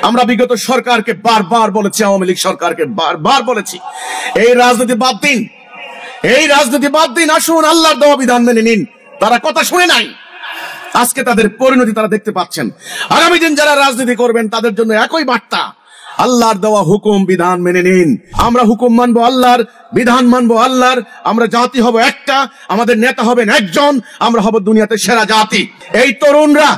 আমরা বিগত সরকারকে বারবার বলেছি, আওয়ামী লীগ সরকারকে বারবার বলেছি, এই রাজনীতি বাদ দিন, এই রাজনীতি বাদ দিন, আসুন আল্লাহর দেওয়া বিধান মেনে নিন। তারা কথা শুনে নাই, আজকে তাদের পরিণতি তারা দেখতে পাচ্ছেন। আগামী দিন যারা রাজনীতি করবেন তাদের জন্য একই বার্তা, আল্লাহর দেওয়া হুকুম বিধান মেনে নিন। আমরা হুকুম মানবো আল্লাহর, বিধান মানবো আল্লাহর। আমরা জাতি হব একটা, আমাদের নেতা হবেন একজন, আমরা হব দুনিয়াতে সেরা জাতি। এই তরুণরা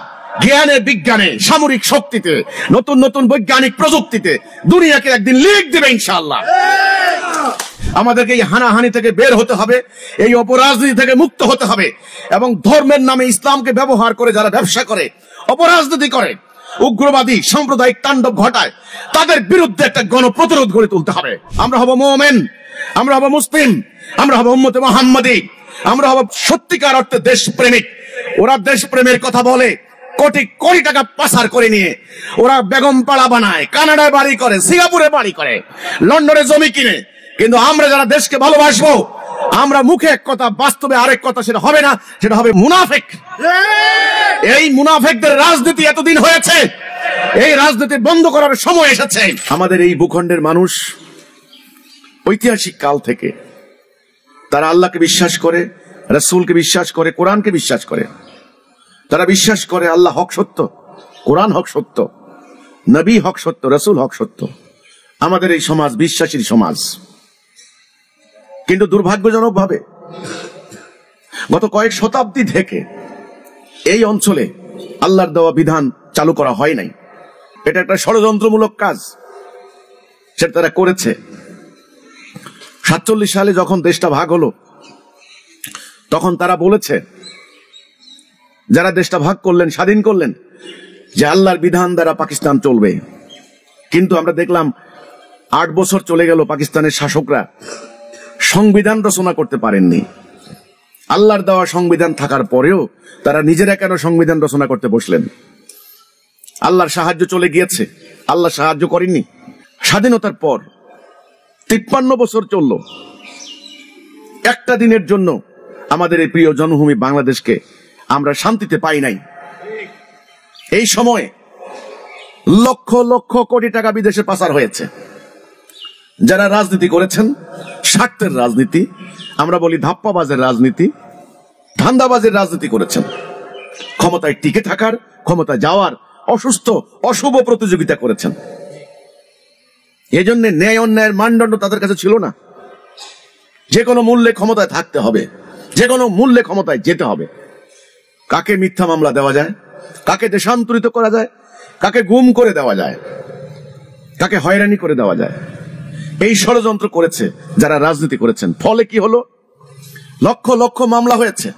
জ্ঞানে, বিজ্ঞানে, সামরিক শক্তিতে, নতুন নতুন বৈজ্ঞানিক প্রযুক্তিতে দুনিয়াকে একদিন লিড দেবে ইনশাআল্লাহ। আমাদেরকে এই হানাহানি থেকে বের হতে হবে, এই অপরাজনীতি থেকে মুক্ত হতে হবে, এবং ধর্মের নামে ইসলামকে ব্যবহার করে যারা ব্যবসা করে, অপরাজনীতি করে, উগ্রবাদী সাম্প্রদায়িক তাণ্ডব ঘটায়, তাদের বিরুদ্ধে একটা গণপ্রতিরোধ গড়ে তুলতে হবে। আমরা হব মুমিন, আমরা হব মুসলিম, আমরা হব উম্মতে মুহাম্মাদি, আমরা হব সত্যিকার অর্থে দেশপ্রেমিক। ওরা দেশপ্রেমের কথা বলে, কোটি কোটি টাকা পাচার করে নিয়ে ওরা বেগম পাড়া বানায়, কানাডায় বাড়ি করে, সিঙ্গাপুরে বাড়ি করে, লন্ডনে জমি কিনে। কিন্তু আমরা যারা দেশকে ভালোবাসবো, আমরা মুখে এক কথা, বাস্তবে আরেক কথা, সেটা হবে না, সেটা হবে মুনাফিক। এই মুনাফিকদের রাজনীতি এতদিন হয়েছে, এই রাজনীতি বন্ধ করার সময় এসেছে। আমাদের এই ভূখণ্ডের মানুষ ঐতিহাসিক কাল থেকে তারা আল্লাহকে বিশ্বাস করে, রাসূলকে বিশ্বাস করে, কোরআনকে বিশ্বাস করে। তারা বিশ্বাস করে আল্লাহ হক সত্য, কোরআন হক সত্য, নবী হক সত্য, রাসূল হক সত্য। আমাদের এই সমাজ বিশ্বাসীর সমাজ। কিন্তু দুর্ভাগ্যজনক ভাবে গত কয়েক শতাব্দী থেকে এই অঞ্চলে আল্লাহর দেওয়া বিধান চালু করা হয় নাই। এটা একটা ষড়যন্ত্রমূলক কাজ, সেটা তারা করেছে। 47 সালে যখন দেশটা ভাগ হলো, তখন তারা বলেছে, যারা দেশটা ভাগ করলেন, স্বাধীন করলেন, যে আল্লাহর বিধান দ্বারা পাকিস্তান চলবে। কিন্তু আমরা দেখলাম 8 বছর চলে গেল, পাকিস্তানের শাসকরা সংবিধান রচনা করতে পারেননি। আল্লাহর দেওয়া সংবিধান থাকার পরেও তারা নিজেরা কেন সংবিধান রচনা করতে বসলেন? আল্লাহর সাহায্য চলে গিয়েছে, আল্লাহ সাহায্য করেননি। স্বাধীনতার পর 53 বছর চলল, একটা দিনের জন্য আমাদের এই প্রিয় জন্মভূমি বাংলাদেশকে আমরা শান্তিতে পাই নাই। এই সময়ে লক্ষ লক্ষ কোটি টাকা বিদেশে পাচার হয়েছে। যারা রাজনীতি করেছেন, স্বার্থের রাজনীতি, আমরা বলি ধাপ্পাবাজের রাজনীতি, ধান্দাবাজের রাজনীতি করেছেন। ক্ষমতায় টিকে থাকার, ক্ষমতা যাওয়ার অসুস্থ অশুভ প্রতিযোগিতা করেছেন। এজন্য ন্যায় অন্যায়ের মানদণ্ড তাদের কাছে ছিল না। যে কোনো মূল্যে ক্ষমতায় থাকতে হবে, যে কোনো মূল্যে ক্ষমতায় যেতে হবে। কাকে মিথ্যা মামলা দেওয়া যায়, কাকে দেশান্তরিত করা যায়, কাকে গুম করে দেওয়া যায়, কাকে হয়রানি করে দেওয়া যায়, এই ষড়যন্ত্র করেছে যারা রাজনীতি করেছেন। ফলে কি হলো? লক্ষ লক্ষ মামলা হয়েছে।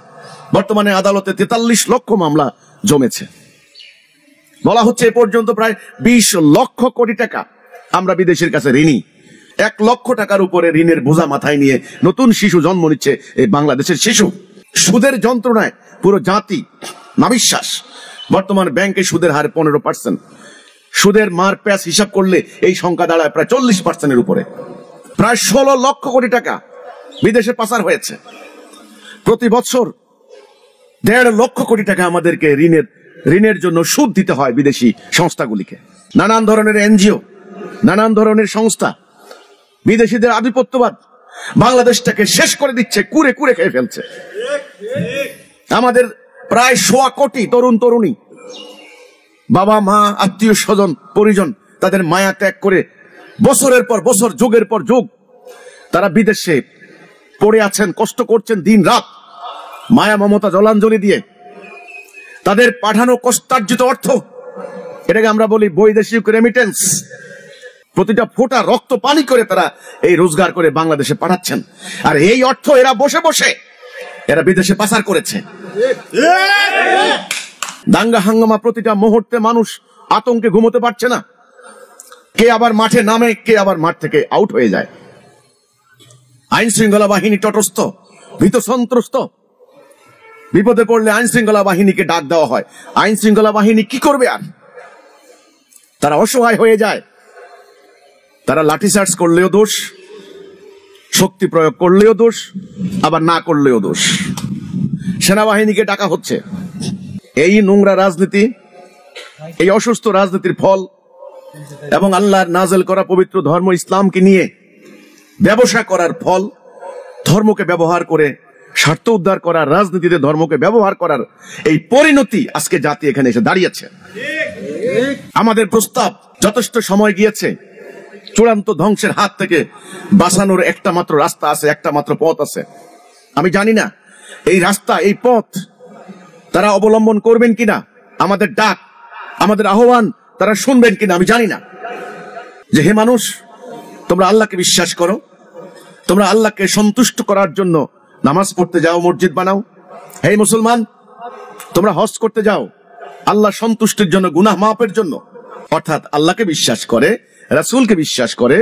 বর্তমানে আদালতে 43 লক্ষ মামলা জমেছে। বলা হচ্ছে এ পর্যন্ত প্রায় 20 লক্ষ কোটি টাকা আমরা বিদেশের কাছে ঋণী। 1 লক্ষ টাকার উপরে ঋণের বোঝা মাথায় নিয়ে নতুন শিশু জন্ম নিচ্ছে এই বাংলাদেশের শিশু। সুদের যন্ত্রণায় পুরো জাতি নাবিশ্বাস। বর্তমান ব্যাংকে সুদের হার 15%। সুদের মার প্যাচ হিসাব করলে এই সংখ্যা দাঁড়ায় প্রায় 40%-এর উপরে। প্রায় 16 লক্ষ কোটি টাকা বিদেশে পাচার হয়েছে। প্রতি বছর 1.5 লক্ষ কোটি টাকা আমাদেরকে ঋণের জন্য সুদ দিতে হয় বিদেশি সংস্থাগুলিকে। নানান ধরনের এনজিও, নানান ধরনের সংস্থা, বিদেশিদের আধিপত্যবাদ বাংলাদেশটাকে শেষ করে দিচ্ছে, কুরে কুরে খেয়ে ফেলছে। আমাদের প্রায় 1.25 কোটি তরুণ তরুণী, বাবা মা, আত্মীয় স্বজন, পরিজন, তাদের মায়া ত্যাগ করে বছরের পর বছর, যুগের পর যুগ তারা বিদেশে পড়ে আছেন, কষ্ট করছেন দিন রাত, মায়া মমতা জলাঞ্জলি দিয়ে। তাদের পাঠানো কষ্টার্জিত অর্থ, এটাকে আমরা বলি বৈদেশিক রেমিটেন্স। প্রতিটা ফোঁটা রক্ত পানি করে তারা এই রোজগার করে বাংলাদেশে পাঠাচ্ছেন। আর এই অর্থ এরা বসে বসে এরা বিদেশে পাচার করেছে। দাঙ্গা হাঙ্গামা, প্রতিটা মুহূর্তে মানুষ আতঙ্কে ঘুমোতে পারছে না। কে আবার মাঠে নামে, কে আবার মাঠ থেকে আউট হয়ে যায়। আইন শৃঙ্খলা বাহিনী তটস্থ, ভীত সন্ত্রস্ত। বিপদে পড়লে আইন শৃঙ্খলা বাহিনীকে ডাক দেওয়া হয়। আইন শৃঙ্খলা বাহিনী কি করবে আর? তারা অসহায় হয়ে যায়। তারা লাঠিচার্জ করলেও দোষ, শক্তি প্রয়োগ করলেও দোষ, আবার না করলেও দোষ। সেনাবাহিনীকে ডাকা হচ্ছে। এই নোংরা রাজনীতি, এই অসুস্থ রাজনীতির ফল এবং আল্লাহর নাযিল করা পবিত্র ধর্ম ইসলামকে নিয়ে ব্যবসা করার ফল, ধর্মকে ব্যবহার করে স্বার্থ উদ্ধার করার, রাজনীতিতে ধর্মকে ব্যবহার করার এই পরিণতি আজকে জাতি এখানে এসে দাঁড়িয়েছে। আমাদের প্রস্তাব যথেষ্ট সময় গিয়েছে, চূড়ান্ত ধ্বংসের হাত থেকে বাঁচানোর একটা মাত্র রাস্তা আছে, একটা মাত্র পথ আছে। আমি জানি না এই রাস্তা, এই পথ তারা অবলম্বন করবেন কিনা, আমাদের ডাক, আমাদের আহ্বান তারা শুনবেন কিনা আমি জানি না। যে হে মানুষ, তোমরা আল্লাহকে বিশ্বাস করো, তোমরা আল্লাহকে সন্তুষ্ট করার জন্য নামাজ পড়তে যাও, মসজিদ বানাও। হে মুসলমান, তোমরা হজ করতে যাও আল্লাহ সন্তুষ্টির জন্য, গুনাহ মাফের জন্য। অর্থাৎ আল্লাহকে বিশ্বাস করে, রাসূলকে বিশ্বাস করে,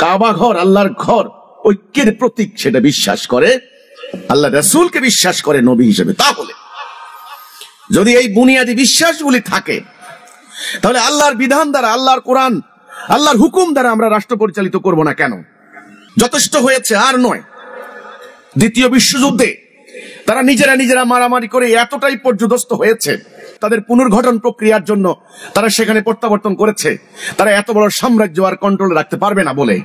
কাবা ঘর আল্লাহর ঘর, ঐক্যের প্রতীক সেটা বিশ্বাস করে, আল্লাহ রাসূলকে বিশ্বাস করে নবী হিসেবে। তাহলে যদি এই বুনিয়াদী বিশ্বাসগুলি থাকে, তাহলে আল্লাহর বিধান দ্বারা, আল্লাহর কোরআন, আল্লাহর হুকুম দ্বারা আমরা রাষ্ট্র পরিচালিত করব না কেন? যথেষ্ট হয়েছে, আর নয়। দ্বিতীয় বিশ্বযুদ্ধে তারা নিজেরা মারামারি করে এতটাই পর্যদস্ত হয়েছে, তাদের পুনর্গঠন প্রক্রিয়ার জন্য তারা সেখানে প্রত্যাবর্তন করেছে। তারা এত বড় সাম্রাজ্য আর কন্ট্রোলে রাখতে পারবে না বলে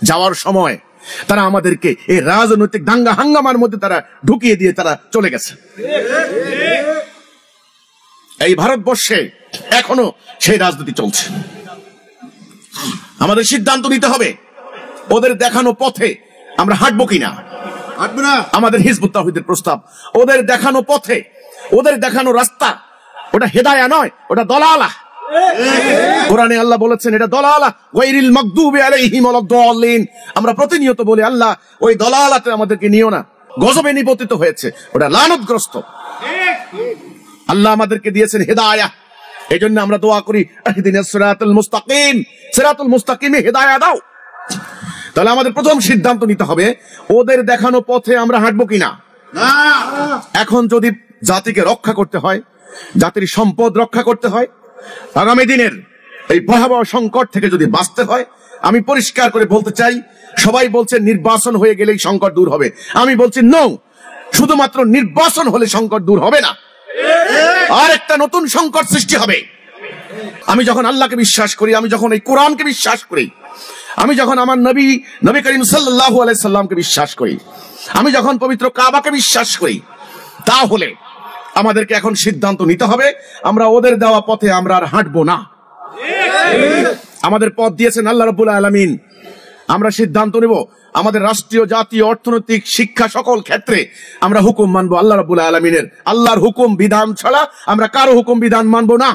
যাওয়ার সময় তারা আমাদেরকে এই রাজনৈতিক দাঙ্গা হাঙ্গামার মধ্যে তারা ঢুকিয়ে দিয়ে তারা চলে গেছে। এই ভারতবর্ষে এখনো সেই রাজনীতি চলছে। আমাদের সিদ্ধান্ত নিতে হবে, ওদের দেখানো পথে আমরা হাঁটবো কিনা। আমাদের হিজবুত তাওহীদের প্রস্তাব, ওদের দেখানো পথে, ওদের দেখানো রাস্তা, ওটা হেদায়া নয়, ওটা দলালা। কোরআনে আল্লাহ বলেছেন এটা দলালা, গায়রিল মাগদুবি আলাইহিম ওয়ালাদ-দাল্লিন। আমরা প্রতিনিয়ত বলি আল্লাহ ওই দলালাতে আমাদেরকে নিও না, গজবে নিপতিত হয়েছে, ওটা লানতগ্রস্ত। আল্লাহ আমাদেরকে দিয়েছেন হেদায়া, এই জন্য আমরা দোয়া করি ইহদিনাস সিরাতাল মুস্তাকিম, সিরাতুল মুস্তাকিমে হেদায়া দাও। তাহলে আমাদের প্রথম সিদ্ধান্ত নিতে হবে ওদের দেখানো পথে আমরা হাঁটবো কিনা। এখন যদি জাতিকে রক্ষা করতে হয়, জাতির সম্পদ রক্ষা করতে হয়, আগামী দিনের এই ভয়াবহ সংকট থেকে যদি বাঁচতে হয়, আমি পরিষ্কার করে বলতে চাই, সবাই বলছে নির্বাচন হয়ে গেলেই সংকট দূর হবে। আমি বলছি নো, শুধুমাত্র নির্বাচন হলে সংকট দূর হবে না, আর একটা নতুন সংকট সৃষ্টি হবে। আমি যখন আল্লাহকে বিশ্বাস করি, আমি যখন এই কোরআনকে বিশ্বাস করি, আমি যখন আমার নবী করিম সাল্লাল্লাহু আলাইহি সাল্লামকে বিশ্বাস করি, আমি যখন পবিত্র কাবাকে বিশ্বাস করি, তাহলে আমাদেরকে এখন সিদ্ধান্ত নিতে হবে আমরা ওদের দেওয়া পথে আমরা আর হাঁটবো না। আমাদের পথ দিয়েছেন আল্লাহ রাব্বুল আলামিন। আমরা সিদ্ধান্ত নেব আমাদের রাষ্ট্রীয়, জাতীয়, অর্থনৈতিক, শিক্ষা সকল ক্ষেত্রে আমরা হুকুম মানবো আল্লাহ রাব্বুল আলামিনের। আল্লাহর হুকুম বিধান ছাড়া আমরা কারো হুকুম বিধান মানবো না।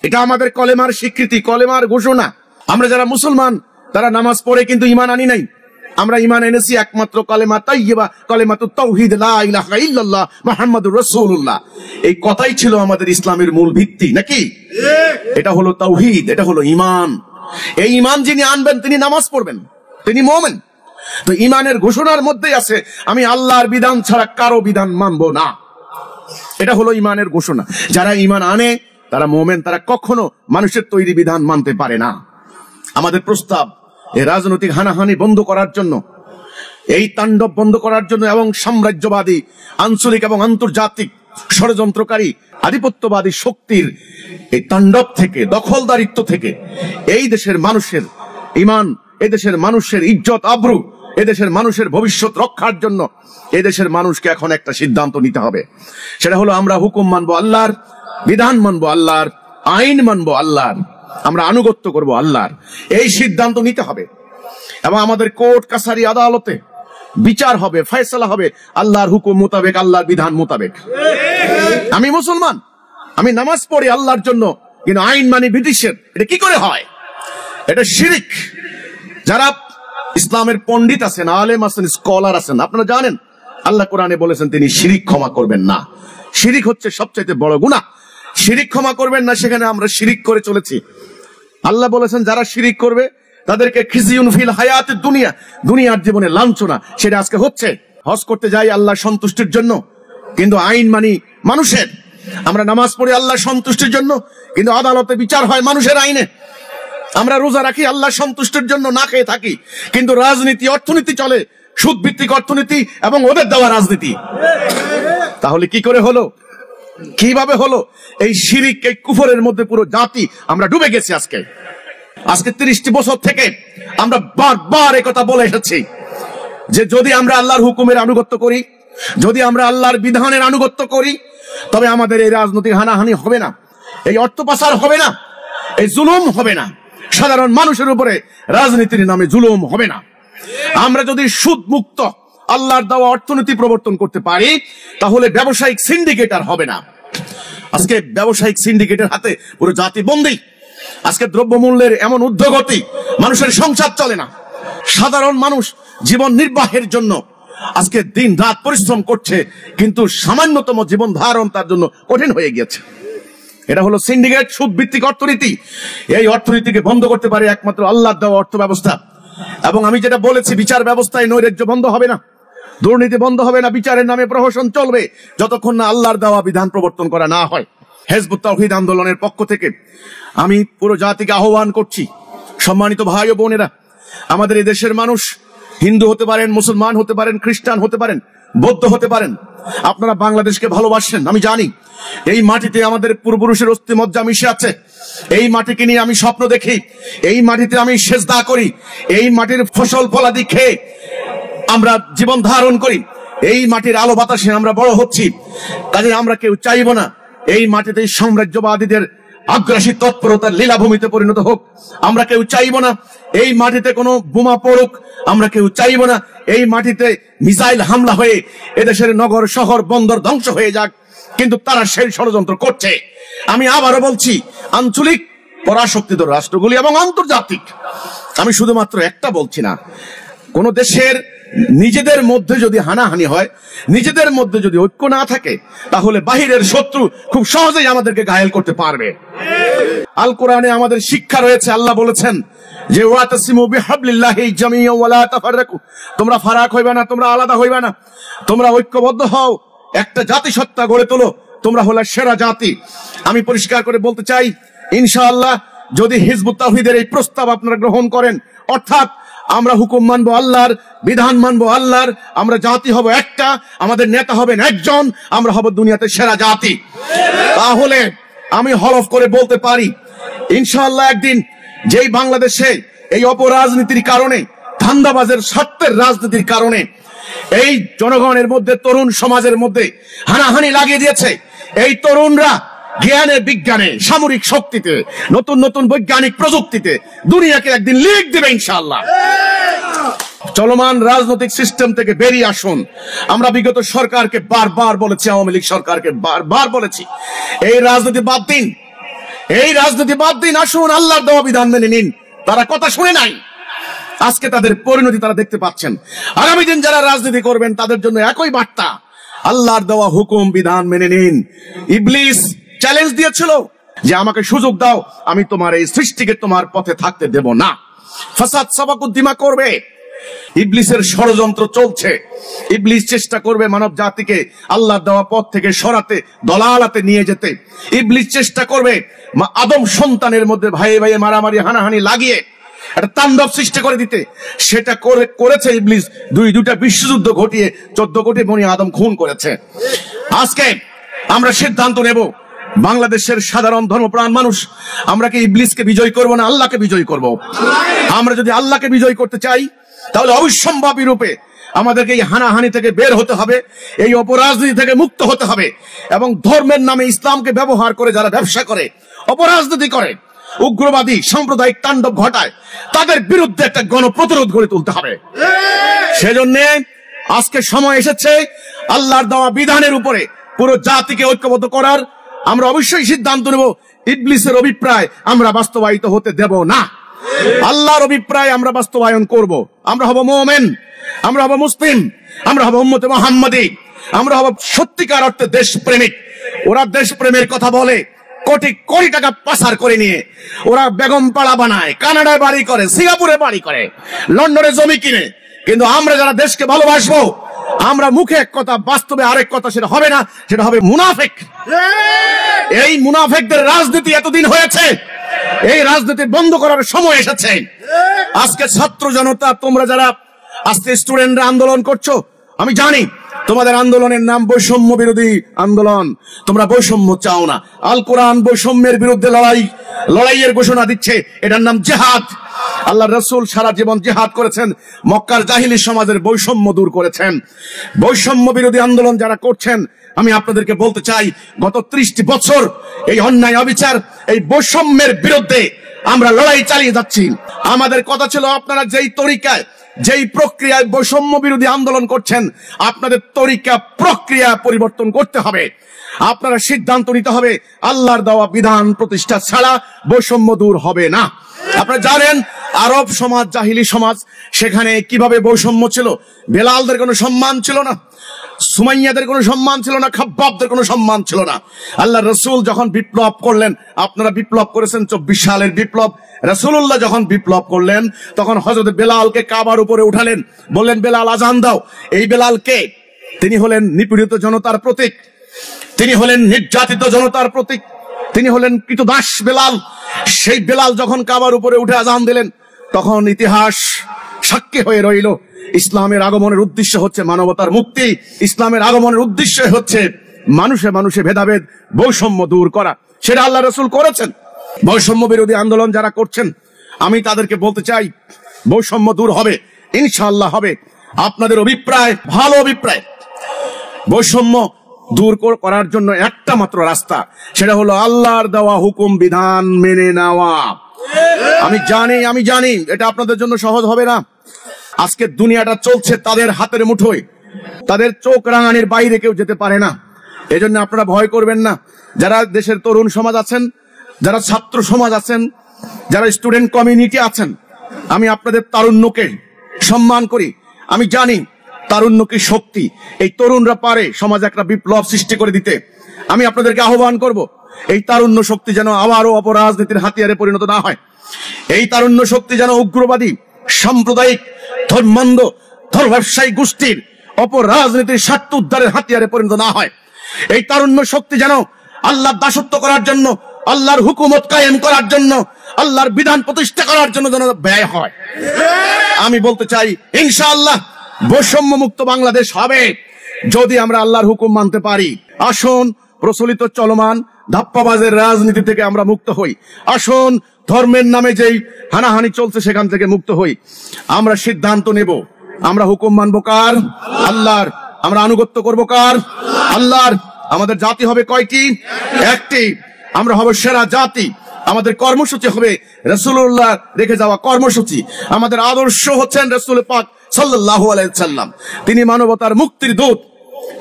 এটা আমাদের কলেমার স্বীকৃতি, কলেমার ঘোষণা। আমরা যারা মুসলমান তারা নামাজ পড়ে কিন্তু ঈমান আনি নাই। আমরা ঈমান এনেছি একমাত্র কলেমা তাইয়্যিবা, কলেমাতুত তাওহীদ, লা ইলাহা ইল্লাল্লাহ মুহাম্মাদুর রাসূলুল্লাহ। এই কথাই ছিল আমাদের ইসলামের মূল ভিত্তি, নাকি? এটা হলো তাওহীদ, এটা হলো ঈমান। এই ঈমান যিনি আনবেন তিনি নামাজ পড়বেন, তিনি মুমিন। তো ঈমানের ঘোষণার মধ্যেই আছে আমি আল্লাহর বিধান ছাড়া কারো বিধান মানবো না। এটা হলো ঈমানের ঘোষণা। যারা ঈমান আনে তারা মুমিন, তারা কখনো মানুষের তৈরি বিধান মানতে পারে না। আমাদের প্রস্তাব এই রাজনৈতিক হানাহানি বন্ধ করার জন্য, এই তাণ্ডব বন্ধ করার জন্য এবং সাম্রাজ্যবাদী, আঞ্চলিক এবং আন্তর্জাতিক ষড়যন্ত্রকারী আধিপত্যবাদী শক্তির এই তাণ্ডব থেকে, দখলদারিত্ব থেকে এই দেশের মানুষের ঈমান, এই দেশের মানুষের ইজ্জত আবরু, এই দেশের মানুষের ভবিষ্যৎ রক্ষার জন্য এই দেশের মানুষকে এখন একটা সিদ্ধান্ত নিতে হবে। সেটা হলো আমরা হুকুম মানবো আল্লাহর, বিধান মানবো আল্লাহর, আইন মানবো আল্লাহর, আমরা আনুগত্য করব আল্লাহর। এই সিদ্ধান্ত নিতে হবে এবং আমাদের কোর্ট কাছারি আদালতে বিচার হবে, ফয়সালা হবে আল্লাহর হুকুম মোতাবেক, আল্লাহর বিধান মোতাবেক। আমি মুসলমান, আমি নামাজ পড়ি আল্লাহর জন্য, কিন্তু আইন মানি ব্রিটিশের। এটা কি করে হয়? এটা শিরিক। যারা ইসলামের পণ্ডিত আছেন, আলেম আছেন, স্কলার আছেন, আপনারা জানেন আল্লাহ কোরআনে বলেছেন তিনি শিরিক ক্ষমা করবেন না। শিরিক হচ্ছে সবচাইতে বড় গুনাহ। শিরিক ক্ষমা করবেন না, সেখানে আমরা শিরিক করে চলেছি। আল্লাহ বলেছেন যারা শিরিক করবে তাদেরকে খিজিউন ফিল হায়াতিদ দুনিয়া, দুনিয়ার জীবনে লাঞ্ছনা, সেটা আজকে হচ্ছে। হজ করতে যাই আল্লাহ সন্তুষ্টির জন্য, কিন্তু আইন মানি মানুষের। আমরা নামাজ পড়ি আল্লাহ সন্তুষ্টির জন্য, কিন্তু আদালতে বিচার হয় মানুষের আইনে। আমরা রোজা রাখি আল্লাহ সন্তুষ্টির জন্য, না খেয়ে থাকি, কিন্তু রাজনীতি, অর্থনীতি চলে, সুদ ভিত্তিক অর্থনীতি এবং ওদের দেওয়া রাজনীতি। তাহলে কি করে হলো? কিভাবে হলো? এই শিরিক, এই কুফরের মধ্যে পুরো জাতি আমরা ডুবে গেছি আজকে। আজকে 30টি বছর থেকে আমরা বারবার একথা বলে এসেছি যে যদি আমরা আল্লাহর হুকুমের আনুগত্য করি, যদি আমরা আল্লাহর বিধানের আনুগত্য করি, তবে আমাদের এই রাজনৈতিক হানাহানি হবে না, এই অর্থ পাচার হবে না, এই জুলুম হবে না, সাধারণ মানুষের উপরে রাজনীতির নামে জুলুম হবে না। আমরা যদি সুদ মুক্ত আল্লাহর দেওয়া অর্থনীতি প্রবর্তন করতে পারি, তাহলে ব্যবসায়িক সিন্ডিকেট আর হবে না। আজকে ব্যবসায়িক সিন্ডিকেটের হাতে পুরো জাতি বন্দী। আজকে দ্রব্যমূল্যের এমন ঊর্ধ্বগতি, মানুষের সংসার চলে না। সাধারণ মানুষ জীবন নির্বাহের জন্য আজকে দিন রাত পরিশ্রম করছে, কিন্তু সামান্যতম জীবন ধারণ তার জন্য কঠিন হয়ে গিয়েছে। এটা হলো সিন্ডিকেট, সুদ ভিত্তিক অর্থনীতি। এই অর্থনীতিকে বন্ধ করতে পারে একমাত্র আল্লাহর দেওয়া অর্থ ব্যবস্থা। এবং আমি যেটা বলেছি, বিচার ব্যবস্থায় নৈরাজ্য বন্ধ হবে না, দুর্নীতি বন্ধ হবে না, বিচারের নামে প্রহসন চলবে যতক্ষণ না আল্লাহর দেওয়া বিধান প্রবর্তন করা না হয়। হিজবুত তাওহীদ আন্দোলনের পক্ষ থেকে আমি পুরো জাতিকে আহ্বান করছি, সম্মানিত ভাই ও বোনেরা, আমাদের এই দেশের মানুষ হিন্দু হতে পারেন, মুসলমান হতে পারেন, খ্রিস্টান হতে পারেন, বৌদ্ধ হতে পারেন, আপনারা বাংলাদেশকে ভালোবাসেন। আমি জানি এই মাটিতে আমাদের পূর্বপুরুষের অস্থিমজ্জা মিশে আছে। এই মাটিকে নিয়ে আমি স্বপ্ন দেখি, এই মাটিতে আমি সেজদা করি, এই মাটির ফসল ফলাদি খেয়ে আমরা জীবন ধারণ করি, এই মাটির আলো বাতাসে আমরা বড় হচ্ছি। কাজে আমরা কেউ চাইব না এই মাটিতে সাম্রাজ্যবাদীদের আগ্রাসী তৎপরতার লীলাভূমিতে পরিণত হোক। আমরা কেউ চাইব না এই মাটিতে কোনো বোমা পড়ুক। আমরা কেউ চাইব না এই মাটিতে মিসাইল হামলা হয়ে এদেশের নগর শহর বন্দর ধ্বংস হয়ে যাক, কিন্তু তারা সেই ষড়যন্ত্র করছে। আমি আবারও বলছি, আঞ্চলিক পরাশক্তিধর রাষ্ট্রগুলি এবং আন্তর্জাতিক, আমি শুধুমাত্র একটা বলছি না, কোন দেশের নিজেদের মধ্যে যদি হানাহানি হয়, নিজেদের মধ্যে যদি ঐক্য না থাকে, তাহলে বাহিরের শত্রু খুব সহজেই আমাদেরকে ঘায়েল করতে পারবে। আল কোরআনে আমাদের শিক্ষা রয়েছে, আল্লাহ বলেছেন যে ওয়াতাসিমু বিহাবলিল্লাহি জামিআন ওয়া লা তাফাররাকু, তোমরা ফারাক হইবা না, তোমরা আলাদা হইবা না, তোমরা ঐক্যবদ্ধ হও, একটা জাতিসত্তা গড়ে তোলো, তোমরা হলো সেরা জাতি। আমি পরিষ্কার করে বলতে চাই, ইনশাআল্লাহ যদি হিজবুত তাওহীদের এই প্রস্তাব আপনারা গ্রহণ করেন, অর্থাৎ আমরা হুকুম মানবো আল্লাহর, বিধান মানবো আল্লাহর, আমরা জাতি হব একটা, আমাদের নেতা হবেন একজন, আমরা হব দুনিয়াতে সেরা জাতি, তাহলে আমি হলফ করে বলতে পারি ইনশাআল্লাহ একদিন যেই বাংলাদেশে এই অপরাজনীতির কারণে, ধান্দাবাজের স্বার্থের রাজনীতির কারণে এই জনগণের মধ্যে, তরুণ সমাজের মধ্যে হানাহানি লাগিয়ে দিয়েছে, এই তরুণরা জ্ঞানে, বিজ্ঞানে, সামরিক শক্তিতে, নতুন নতুন বৈজ্ঞানিক প্রযুক্তিতে দুনিয়াকে একদিন লিড দেবে ইনশাআল্লাহ। চলমান রাজনৈতিক সিস্টেম থেকে বেরিয়ে আসুন। আমরা বিগত সরকারকে বারবার বলেছি, আওয়ামী লীগ সরকারকে বারবার বলেছি, এই রাজনীতি বাদ দিন, এই রাজনীতি বাদ দিন, আসুন আল্লাহর দেওয়া বিধান মেনে নিন। তারা কথা শুনে নাই, আজকে তাদের পরিণতি তারা দেখতে পাচ্ছেন। আগামী দিন যারা রাজনীতি করবেন তাদের জন্য একই বার্তা, আল্লাহর দেওয়া হুকুম বিধান মেনে নিন। ইবলিস চ্যালেঞ্জ দিয়েছিল যে আমাকে সুযোগ দাও, আমি তোমার এই সৃষ্টিকে তোমার পথে থাকতে দেব না। ফাসাদ সাবাকুদ্দিমা করবে, ইবলিসের ষড়যন্ত্র চলছে। ইবলিস চেষ্টা করবে মানব জাতিকে আল্লাহর দেওয়া পথ থেকে সরাতে, দলালাতে নিয়ে যেতে। ইবলিস চেষ্টা করবে আদম সন্তানের মধ্যে ভাইয়ে ভাইয়ে মারামারি, হানাহানি লাগিয়ে একটা তাণ্ডব সৃষ্টি করে দিতে। সেটা করেছে ইবলিস, দুইটা বিশ্বযুদ্ধ ঘটিয়ে 14 কোটি বনি আদম খুন করেছে। আজকে আমরা সিদ্ধান্ত নেব, বাংলাদেশের সাধারণ ধর্মপ্রাণ মানুষ, আমরা কি ইবলিসকে বিজয় করব না আল্লাহকে বিজয় করব? আমরা যদি আল্লাহকে বিজয় করতে চাই, তাহলে অবিসম্ভাবী রূপে আমাদেরকে এই হানাহানি থেকে বের হতে হবে, এই অপরাজনীতি থেকে মুক্ত হতে হবে, এবং ধর্মের নামে ইসলামকে ব্যবহার করে যারা ব্যবসা করে, অপরাজনীতি করে, উগ্রবাদী সাম্প্রদায়িক তাণ্ডব ঘটায়, তাদের বিরুদ্ধে একটা গণপ্রতিরোধ গড়ে তুলতে হবে। সেজন্য আজকে সময় এসেছে আল্লাহর দেওয়া বিধানের উপরে পুরো জাতিকে ঐক্যবদ্ধ করার। আমরা অবশ্যই সিদ্ধান্ত নেব, ইবলিসের অভিপ্রায় আমরা বাস্তবায়িত হতে দেব না, আল্লাহর অভিপ্রায় আমরা বাস্তবায়ন করব। আমরা হব মুমিন, আমরা হব মুসলিম, আমরা হব উম্মতে মুহাম্মাদি, আমরা হব সত্যিকার অর্থে দেশপ্রেমিক। ওরা দেশপ্রেমের কথা বলে, কোটি কোটি টাকা পাচার করে নিয়ে ওরা বেগম পাড়া বানায়, কানাডায় বাড়ি করে, সিঙ্গাপুরে বাড়ি করে, লন্ডনে জমি কিনে, কিন্তু আমরা যারা দেশকে ভালোবাসবো, আমরা মুখে এক কথা, বাস্তবে আরেক কথা, সেটা হবে না, সেটা হবে মুনাফিক। এই মুনাফিকদের রাজনীতি এতদিন হয়েছে, এই রাজনীতি বন্ধ করার সময় এসেছে। আজকে ছাত্র জনতা, তোমরা যারা আজকে স্টুডেন্টরা আন্দোলন করছো, আমি জানি তোমাদের আন্দোলনের নাম বৈষম্য বিরোধী আন্দোলন। তোমরা বৈষম্য চাও না। আল কোরআন বৈষম্যের বিরুদ্ধে লড়াইয়ের ঘোষণা দিচ্ছে। এটার নাম জিহাদ। আল্লাহ রাসূল সারা জীবন জিহাদ করেছেন, মক্কার জাহিলি সমাজের বৈষম্য দূর করেছেন। বৈষম্য বিরোধী আন্দোলন যারা করছেন, আমি আপনাদেরকে বলতে চাই, গত 30টি বছর এই অন্যায় অবিচার, এই বৈষম্যের বিরুদ্ধে আমরা লড়াই চালিয়ে যাচ্ছি। আমাদের কথা ছিল, আপনারা যেই তরিকায়, যেই প্রক্রিয়ায় বৈষম্য বিরোধী আন্দোলন করছেন, আপনাদের তরিকা প্রক্রিয়া পরিবর্তন করতে হবে। আপনারা সিদ্ধান্ত নিতে হবে, আল্লাহর দেওয়া বিধান প্রতিষ্ঠা ছাড়া বৈষম্য দূর হবে না। আপনারা জানেন আরব সমাজ, জাহিলি সমাজ, সেখানে কিভাবে বৈষম্য ছিল। বেলালদের কোনো সম্মান ছিল না, সুমাইয়াদের কোনো সম্মান ছিল না, খাব্বাবদের কোনো সম্মান ছিল না। আল্লাহ রসুল যখন বিপ্লব করলেন, আপনারা বিপ্লব করেছেন 24 সালের বিপ্লব। রাসূলুল্লাহ যখন বিপ্লব করলেন, তখন হযরত বেলালকে কাবার উপরে উঠালেন, বললেন, বেলাল আজান দাও। এই বেলাল কে? তিনি হলেন নিপীড়িত জনতার প্রতীক, তিনি হলেন নির্যাতিত জনতার প্রতীক, তিনি হলেন কৃতদাস বেলাল। সেই বেলাল যখন কাবার উপরে উঠে আজান দিলেন, তখন ইতিহাস সাক্ষী হয়ে রইল, ইসলামের আগমনের উদ্দেশ্য হচ্ছে মানবতার মুক্তি। ইসলামের আগমনের উদ্দেশ্য হচ্ছে মানুষে মানুষে ভেদাভেদ, বৈষম্য দূর করা। সেটা আল্লাহ রাসূল করেছেন। বৈষম্য বিরোধী আন্দোলন যারা করছেন, আমি তাদেরকে বলতে চাই, বৈষম্য দূর হবে, ইনশাআল্লাহ হবে। আপনাদের অভিপ্রায় ভালো অভিপ্রায়। বৈষম্য দূর করার জন্য একটা মাত্র রাস্তা, সেটা হলো আল্লাহর দেওয়া হুকুম বিধান মেনে নেওয়া। আমি জানি এটা আপনাদের জন্য সহজ হবে না। আজকে দুনিয়াটা চলছে তাদের হাতের মুঠোয়, তাদের চোখ রাঙানির বাইরে কেউ যেতে পারে না। এজন্য আপনারা ভয় করবেন না। যারা দেশের তরুণ সমাজ আছেন, যারা ছাত্র সমাজ আছেন, যারা স্টুডেন্ট কমিউনিটি আছেন, আমি আপনাদের তারুণ্যকে সম্মান করি। আমি জানি তারুণ্য কি শক্তি। এই তরুণরা পারে সমাজে একটা বিপ্লব সৃষ্টি করে দিতে। আমি আপনাদেরকে আহ্বান করব, এই তারুণ্য শক্তি যেন আবারও অপরাজনীতির হাতিয়ারে পরিণত না হয়। এই তারুণ্য শক্তি যেন উগ্রবাদী, সাম্প্রদায়িক, ধর্মান্ধ, ব্যবসায়ী গোষ্ঠীর অপরাজনীতির স্বার্থ উদ্ধারের হাতিয়ারে পরিণত না হয়। এই তারুণ্য শক্তি যেন আল্লাহর দাসত্ব করার জন্য, আল্লাহর হুকুমত কায়েম করার জন্য, আল্লাহর বিধান প্রতিষ্ঠা করার জন্য যেন ব্যয় হয়। আমি বলতে চাই, ইনশাআল্লাহ বৈষম্য মুক্ত বাংলাদেশ হবে যদি আমরা আল্লাহর হুকুম মানতে পারি। আসুন প্রচলিত চলমান ধাপ্পাবাজের রাজনীতি থেকে আমরা মুক্ত হই। আসুন ধর্মের নামে যেই হানাহানি চলছে সেখান থেকে মুক্ত হই। আমরা সিদ্ধান্ত নেব, আমরা হুকুম মানব কার? আল্লাহর। আমরা আনুগত্য করব কার? আল্লাহর। আমাদের জাতি হবে কয়টি? একটি। আমরা হব সেরা জাতি। আমাদের কর্মসূচি হবে রাসূলুল্লাহ রেখে যাওয়া কর্মসূচি। আমাদের আদর্শ হচ্ছেন রাসূল পাক সাল্লাল্লাহু আলাইহি সাল্লাম। তিনি মানবতার মুক্তির দূত।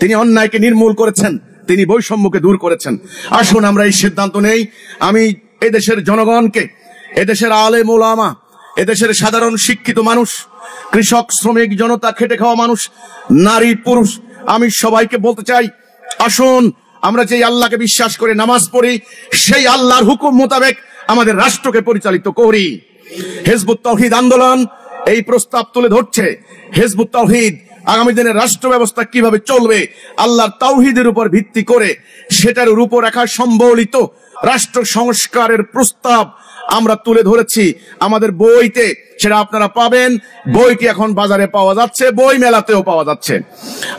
তিনি অন্যায়কে নির্মূল করেছেন, তিনি বৈষম্যকে দূর করেছেন। আসুন আমরা এই সিদ্ধান্ত নেই। আমি এদেশের জনগণকে, এদেশের আলেম ওলামা, এদেশের সাধারণ শিক্ষিত মানুষ, কৃষক, শ্রমিক, জনতা, খেটে খাওয়া মানুষ, নারী, পুরুষ, আমি সবাইকে বলতে চাই, আসুন আমরা যেই আল্লাহকে বিশ্বাস করে নামাজ পড়ি, সেই আল্লাহর হুকুম মোতাবেক আমাদের রাষ্ট্রকে পরিচালিত করি। হিজবুত তাওহীদ আন্দোলন এই প্রস্তাব তুলে ধরছে। হিজবুত তাওহীদ আগামী দিনের রাষ্ট্র ব্যবস্থা কিভাবে চলবে আল্লাহর তাওহীদের উপর ভিত্তি করে, সেটার রূপরেখা সম্বলিত রাষ্ট্র সংস্কারের প্রস্তাব আমরা তুলে ধরেছি আমাদের বইতে। সেটা আপনারা পাবেন। বইটি এখন বাজারে পাওয়া যাচ্ছে, বই মেলাতেও পাওয়া যাচ্ছে।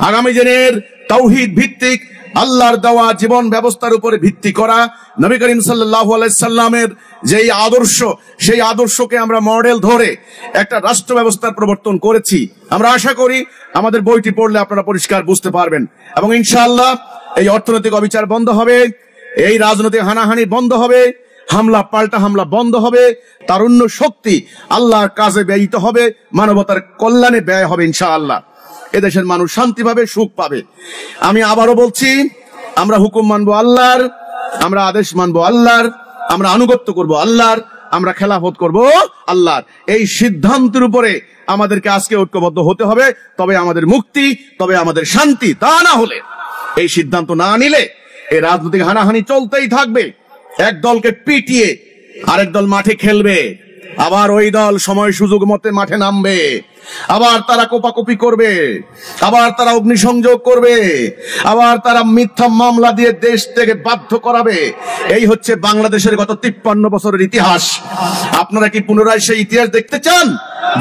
আগামী দিনের তাওহীদ ভিত্তিক আল্লাহর দেওয়া জীবন ব্যবস্থার উপরে ভিত্তি করা নবী করিম সাল্লাল্লাহু আলাইহি সাল্লামের যেই আদর্শ, সেই আদর্শকে আমরা মডেল ধরে একটা রাষ্ট্র ব্যবস্থার প্রবর্তন করেছি। আমরা আশা করি আমাদের বইটি পড়লে আপনারা পরিষ্কার বুঝতে পারবেন, এবং ইনশাআল্লাহ এই অর্থনৈতিক অবিচার বন্ধ হবে, এই রাজনৈতিক হানাহানি বন্ধ হবে, হামলা পাল্টা হামলা বন্ধ হবে, তারুণ্য শক্তি আল্লাহর কাজে ব্যয়িত হবে, মানবতার কল্যাণে ব্যয় হবে ইনশাআল্লাহ। এদেশের মানুষ শান্তি পাবে, সুখ পাবে। আমি আবারও বলছি, আমরা হুকুম মানবো আল্লাহর, আমরা আদেশ মানবো আল্লাহর, আমরা আনুগত্য করব আল্লাহর, আমরা খেলাফত করব আল্লাহর। এই সিদ্ধান্তের উপরে আমাদেরকে আজকে ঐক্যবদ্ধ হতে হবে, তবে আমাদের মুক্তি, তবে আমাদের শান্তি। তা না হলে, এই সিদ্ধান্ত না নিলে এই রাজনৈতিক হানাহানি চলতেই থাকবে। এক দলকে পিটিয়ে আরেক দল মাঠে খেলবে, আবার ওই দল সময় সুযোগ মতে মাঠে নামবে, আবার তারা কোপাকুপি করবে, আবার তারা অগ্নিসংযোগ করবে, আবার তারা মিথ্যা মামলা দিয়ে দেশ থেকে বাধ্য করাবে। এই হচ্ছে বাংলাদেশের গত 53 বছরের ইতিহাস। আপনারা কি পুনরায় সেই ইতিহাস দেখতে চান?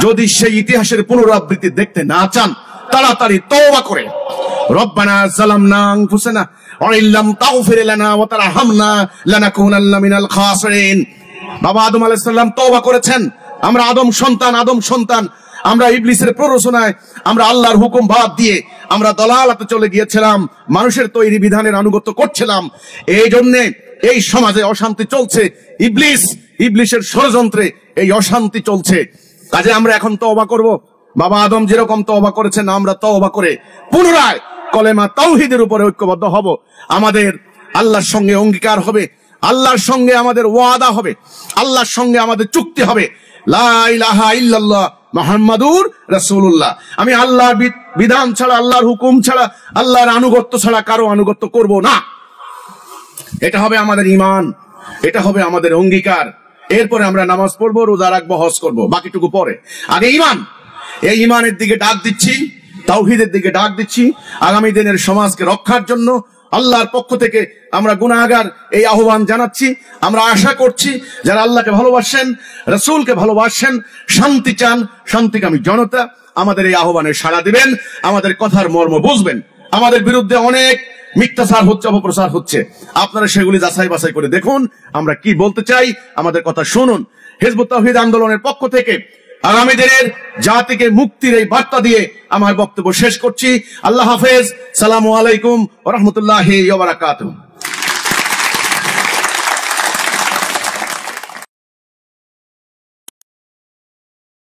যদি সেই ইতিহাসের পুনরাবৃত্তি দেখতে না চান, তাড়াতাড়ি তওবা করে রব্বানা যালামনা আনফুসানা ওয়া ইল্লাম তাগফির লানা ওয়া তারহামনা লানাকুনান্না মিনাল খাসিরিন। বাবা আদম আলাইহিস সালাম তওবা করেছেন। আমরা আদম সন্তান আমরা ইবলিসের প্ররোচনায় আমরা আল্লাহর হুকুম বাদ দিয়ে আমরা দলালাতে চলে গিয়েছিলাম, মানুষের তৈরি বিধানের আনুগত্য করছিলাম। এই জন্য এই সমাজে অশান্তি চলছে, ইবলিসের ষড়যন্ত্রে এই অশান্তি চলছে। কাজে আমরা এখন তওবা করব। বাবা আদম যেরকম তওবা করেছেন, আমরা তওবা করে পুনরায় কলেমা তাওহীদের উপরে ঐক্যবদ্ধ হব। আমাদের আল্লাহর সঙ্গে অঙ্গীকার হবে, আল্লাহর সঙ্গে আমাদের ওয়াদা হবে, আল্লাহর সঙ্গে আমাদের চুক্তি হবে, লা ইলাহা ইল্লাল্লাহ মুহাম্মাদুর রাসূলুল্লাহ। আমি আল্লাহর বিধান ছাড়া, আল্লাহর হুকুম ছাড়া, আল্লাহর আনুগত্য ছাড়া কারো আনুগত্য করব না। এটা হবে আমাদের ঈমান, এটা হবে আমাদের অঙ্গীকার। এরপরে আমরা নামাজ পড়বো, রোজা রাখবো, হজ করবো, বাকিটুকু পরে। আগে ঈমান। এই ঈমানের দিকে ডাক দিচ্ছি, তাওহীদের দিকে ডাক দিচ্ছি। আগামী দিনের সমাজকে রক্ষার জন্য আল্লাহর পক্ষ থেকে আমরা গুনাহগার এই আহ্বান জানাচ্ছি। আমরা আশা করছি যারা আল্লাহকে ভালোবাসেন, রাসূলকে ভালোবাসেন, শান্তি চান, শান্তিকামী জনতা আমাদের এই আহ্বানে সাড়া দিবেন, আমাদের কথার মর্ম বুঝবেন। আমাদের বিরুদ্ধে অনেক মিথ্যাচার হচ্ছে, অপপ্রচার হচ্ছে, আপনারা সেগুলি যাচাই বাছাই করে দেখুন আমরা কি বলতে চাই, আমাদের কথা শুনুন। হিজবুত তাওহীদ আন্দোলনের পক্ষ থেকে আগামী দিনের জাতিকে মুক্তির এই বার্তা দিয়ে আমার বক্তব্য শেষ করছি। আল্লাহ হাফেজ। সালামু আলাইকুম ওয়া রাহমাতুল্লাহি ওয়া বারাকাতুহু।